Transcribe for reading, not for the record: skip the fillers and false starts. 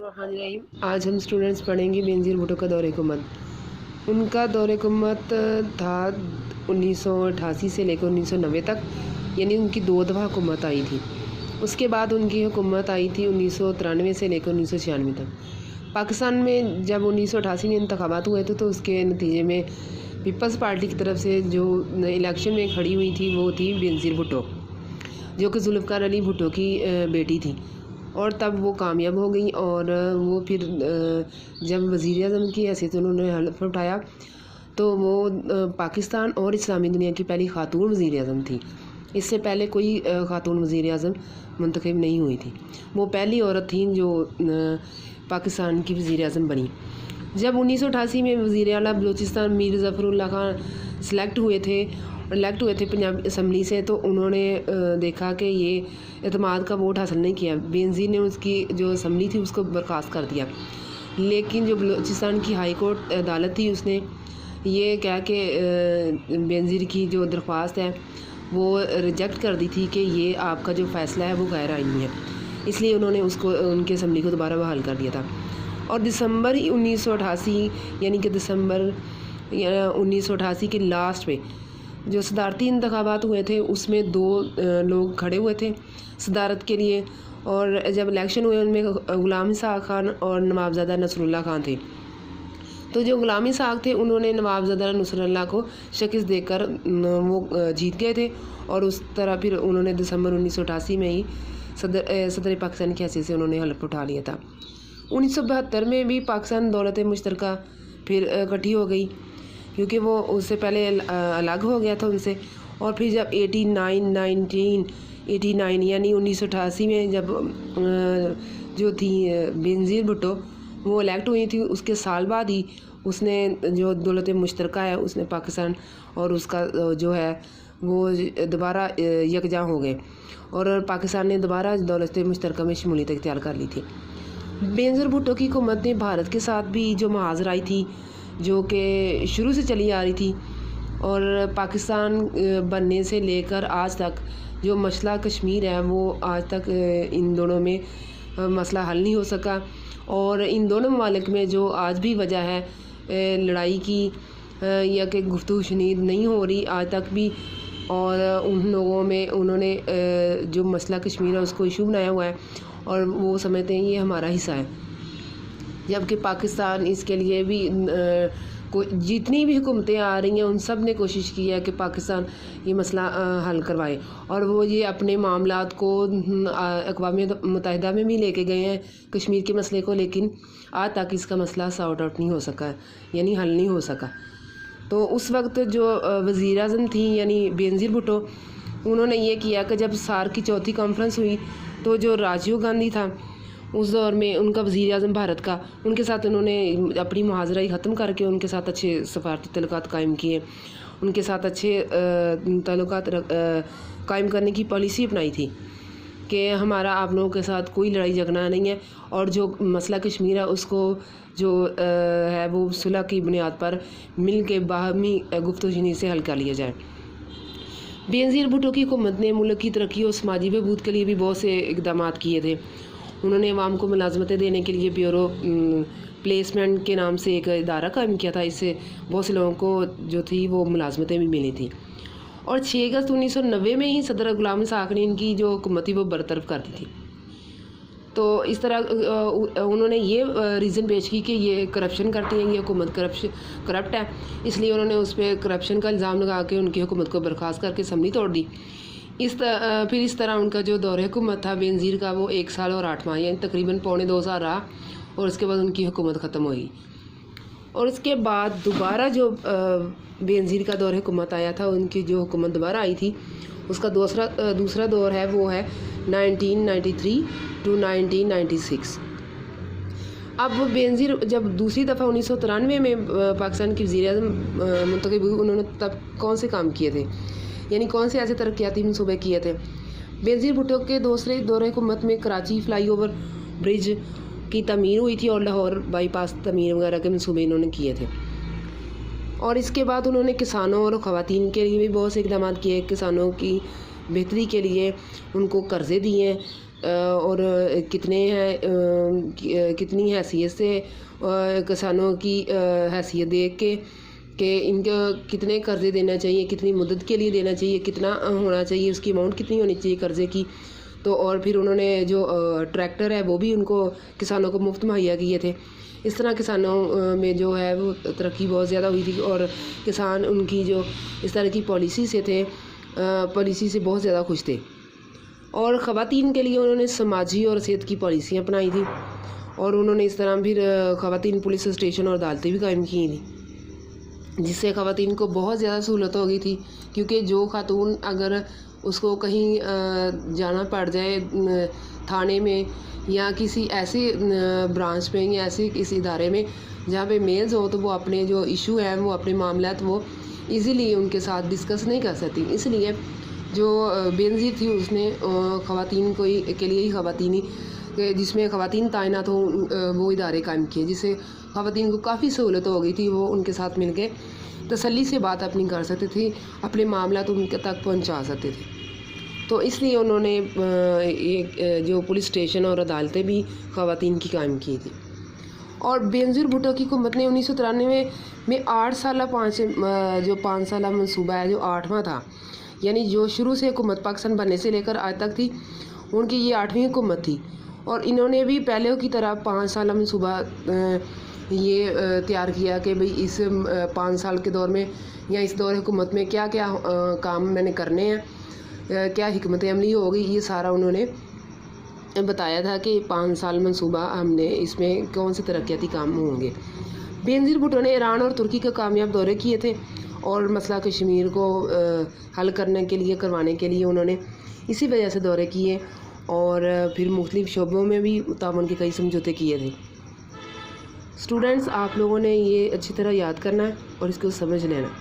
बिस्मिल्लाहिर्रहमानिर्रहीम। आज हम स्टूडेंट्स पढ़ेंगे बेनज़ीर भुट्टो का दौर हुकूमत। उनका दौर हुकूमत था 1988 से लेकर 1990 तक, यानी उनकी 2 दफ़ा हुकूमत आई थी। उसके बाद उनकी हुकूमत आई थी 1993 से लेकर 1996 तक। पाकिस्तान में जब 1988 में इंतखाबात हुए थे तो उसके नतीजे में पीपल्स पार्टी की तरफ से जो इलेक्शन में खड़ी हुई थी वो थी बेनज़ीर भुट्टो, जो कि जुल्फ़िकार अली भुट्टो की बेटी थी, और तब वो कामयाब हो गई। और वो फिर जब वज़ीर आज़म की हैसियत उन्होंने हल्फ उठाया तो वो पाकिस्तान और इस्लामी दुनिया की पहली ख़ातून वज़ीर आज़म थी। इससे पहले कोई ख़ातून वज़ीर आज़म मुंतखब नहीं हुई थी। वो पहली औरत थी जो पाकिस्तान की वज़ीर आज़म बनी। जब 1988 में वज़ीर आला बलूचिस्तान मीर ज़फ़रुल्लाह खान इलेक्ट हुए थे पंजाब असम्बली से, तो उन्होंने देखा कि ये एतमाद का वोट हासिल नहीं किया। बेनज़ीर ने उसकी जो असम्बली थी उसको बर्खास्त कर दिया, लेकिन जो बलूचिस्तान की हाई कोर्ट अदालत थी उसने ये कहा कि बेनज़ीर की जो दरख्वास्त है वो रिजेक्ट कर दी थी कि ये आपका जो फ़ैसला है वो गैर आईनी है, इसलिए उन्होंने उनकी असम्बली को दोबारा बहाल कर दिया था। और दिसंबर 1988 यानी कि दिसंबर 1988 के लास्ट में जो सदारती इंतखाबात हुए थे उसमें 2 लोग खड़े हुए थे सदारत के लिए, और जब इलेक्शन हुए उनमें ग़ुलाम इसहाक़ खान और नवाबज़ादा नसरुल्लाह खान थे। तो जो ग़ुलाम इसहाक़ थे उन्होंने नवाबज़ादा नसरुल्लाह को शिकस्त देकर वो जीत गए थे, और उस तरह फिर उन्होंने दिसंबर 1988 में ही सदर पाकिस्तान की हैसियत से उन्होंने हल्फ उठा लिया था। 1972 में भी पाकिस्तान दौलत मुश्तरका फिर इकट्ठी हो गई, क्योंकि वो उससे पहले अलग हो गया था उनसे। और फिर जब 1989 यानी 1988 में जब जो थी बेनज़ीर भुट्टो वो इलेक्ट हुई थी, उसके साल बाद ही उसने जो दौलत मुश्तरका है उसने पाकिस्तान और उसका जो है वो दोबारा यकजा हो गए, और पाकिस्तान ने दोबारा दौलत मुश्तरका में शमूलियत इख्तियार कर ली थी। बेनज़ीर भुट्टो की हुकूमत ने भारत के साथ भी जो महाजराई थी जो कि शुरू से चली आ रही थी, और पाकिस्तान बनने से लेकर आज तक जो मसला कश्मीर है वो आज तक इन दोनों में मसला हल नहीं हो सका। और इन दोनों ममालिक में जो आज भी वजह है लड़ाई की या कि गुफ्तगू शनीद नहीं हो रही आज तक भी, और उन लोगों में उन्होंने जो मसला कश्मीर है उसको इशू बनाया हुआ है और वो समझते हैं ये हमारा हिस्सा है, जबकि पाकिस्तान इसके लिए भी जितनी भी हुकूमतें आ रही हैं उन सब ने कोशिश की है कि पाकिस्तान ये मसला हल करवाए, और वो ये अपने मामलात को अक़वाम मुत्तहिदा में भी लेके गए हैं कश्मीर के मसले को, लेकिन आज तक इसका मसला सॉर्ट आउट नहीं हो सका, यानी हल नहीं हो सका। तो उस वक्त जो वज़ीर आज़म थी यानी बेनज़ीर भुट्टो, उन्होंने ये किया कि जब सार्क की चौथी कॉन्फ्रेंस हुई तो जो राजीव गांधी था उस दौर में उनका वज़ीर आज़म भारत का, उनके साथ उन्होंने अपनी मुहाजराई ख़त्म करके उनके साथ अच्छे सफ़ारती तल्लुकात कायम किए, उनके साथ अच्छे तल्लुकात कायम करने की पॉलिसी अपनाई थी कि हमारा आप लोगों के साथ कोई लड़ाई झगड़ा नहीं है, और जो मसला कश्मीर है उसको जो है वो सुलह की बुनियाद पर मिल के बाहमी गुफ्तगू शनीद से हल कर लिया जाए। बेनज़ीर भुट्टो की हुकूमत ने मुल्क की तरक्की और समाजी बहबूद के लिए भी बहुत से इक़दाम किए थे। उन्होंने अवाम को मुलाज़मतें देने के लिए ब्यूरो प्लेसमेंट के नाम से एक इदारा कायम किया था, इससे बहुत से लोगों को जो थी वो मुलाज़मतें भी मिली थी। और 6 अगस्त 1990 में ही सदर ग़ुलाम इसहाक़ ने इनकी जो हुकूमत थी वो बरतरफ कर दी थी। तो इस तरह उन्होंने ये रीज़न पेश की कि ये करप्शन करती हैं, ये हुकूमत करप्ट है, इसलिए उन्होंने उस पर करप्शन का इल्ज़ाम लगा के उनकी हुकूमत को बर्खास्त करके असम्बली तोड़ दी। फिर इस तरह उनका जो दौर हुकूमत था बेनज़ीर का वो 1 साल और 8 माह यानी तकरीबन पौने 2 साल रहा, और उसके बाद उनकी हुकूमत ख़त्म हुई। और उसके बाद दोबारा जो बेनज़ीर का दौर हुकूमत आया था, उनकी जो हुकूमत दोबारा आई थी उसका दूसरा दौर है वो है 1993 to 1996। अब बेनज़ीर जब दूसरी दफ़ा 1993 में पाकिस्तान की वज़ीर आज़म मुंतखब हुई, उन्होंने तब कौन से काम किए थे, यानी कौन से ऐसे तरक्याती मनसूबे किए थे। बेनज़ीर भुट्टो के दूसरे दौर हुकूमत में कराची फ़्लाईओवर ब्रिज की तमीर हुई थी और लाहौर बाईपास तमीर वगैरह के मनसूबे इन्होंने किए थे। और इसके बाद उन्होंने किसानों और ख़वातीन के लिए भी बहुत से इक़दाम किए, किसानों की बेहतरी के लिए उनको कर्ज़े दिए, اور کتنے ہیں کتنی حیثیت سے کسانوں کی حیثیت دیکھ کے کہ ان کو کتنے قرضے دینا چاہیے، کتنی مدت کے لیے دینا چاہیے، کتنا ہونا چاہیے، اس کی اماؤنٹ کتنی ہونی چاہیے قرضے کی. تو اور پھر انہوں نے جو ٹریکٹر ہے وہ بھی ان کو کسانوں کو مفت مہیا کیے تھے. اس طرح کسانوں میں جو ہے وہ ترقی بہت زیادہ ہوئی تھی اور کسان ان کی جو اس طرح کی پالیسی سے بہت زیادہ خوش تھے. اور خواتین کے لیے انہوں نے سماجی اور صحت کی پالیسیاں اپنائی تھیں اور انہوں نے اس طرح پھر خواتین پولیس اسٹیشن اور عدالتیں بھی قائم کی تھیں، جس سے خواتین کو بہت زیادہ سہولت ہو گئی تھی. کیونکہ جو خاتون اگر اس کو کہیں جانا پڑ جائے تھانے میں یا کسی ایسے برانچ میں یا ایسے کسی ادارے میں جہاں پہ میلز ہو، تو وہ اپنے جو ایشو ہیں وہ اپنے معاملات وہ ایزیلی ان کے ساتھ ڈسکس نہیں کر سکتی. اس لیے جو بے نظیر تھی اس نے خواتین کے لیے ہی خواتینی جس میں خواتین تعینات ہوں وہ ادارے قائم کیے، جس سے خواتین کو کافی سہولت ہو گئی تھی. وہ ان کے ساتھ مل کے تسلی سے بات اپنی کر سکتے تھے، اپنے معاملات ان کے تک پہنچا سکتے تھے. تو اس لیے انہوں نے جو پولیس اسٹیشن اور عدالتیں بھی خواتین کی قائم کی تھی. اور بینظیر بھٹو کی حکومت نے 1993 میں 8 سالہ 5 سالہ منصوبہ ہے جو 8واں تھا، یعنی جو شروع سے حکومت پاکستان بننے سے لے کر آج تک تھی ان کی یہ 8ویں حکومت تھی. اور انہوں نے بھی پہلے کی طرح 5 سالہ منصوبہ یہ تیار کیا کہ بھئی اس 5 سال کے دور میں یا اس دور حکومت میں کیا کیا کام میں نے کرنے ہیں، کیا حکمت عملی ہوگی. یہ سارا انہوں نے بتایا تھا کہ 5 سال منصوبہ ہم نے اس میں کون سے ترقیاتی کام ہوں گے. بینظیر بھٹو نے ایران اور ترکی کے کامیاب دورے کیے تھے اور مسئلہ کشمیر کو حل کروانے کے لیے انہوں نے اسی وجہ سے دورے کیے اور پھر مختلف شعبوں میں بھی تعاون کے کئی سمجھوتے کیے تھے. اسٹوڈنٹس، آپ لوگوں نے یہ اچھی طرح یاد کرنا ہے اور اس کو سمجھ لینا.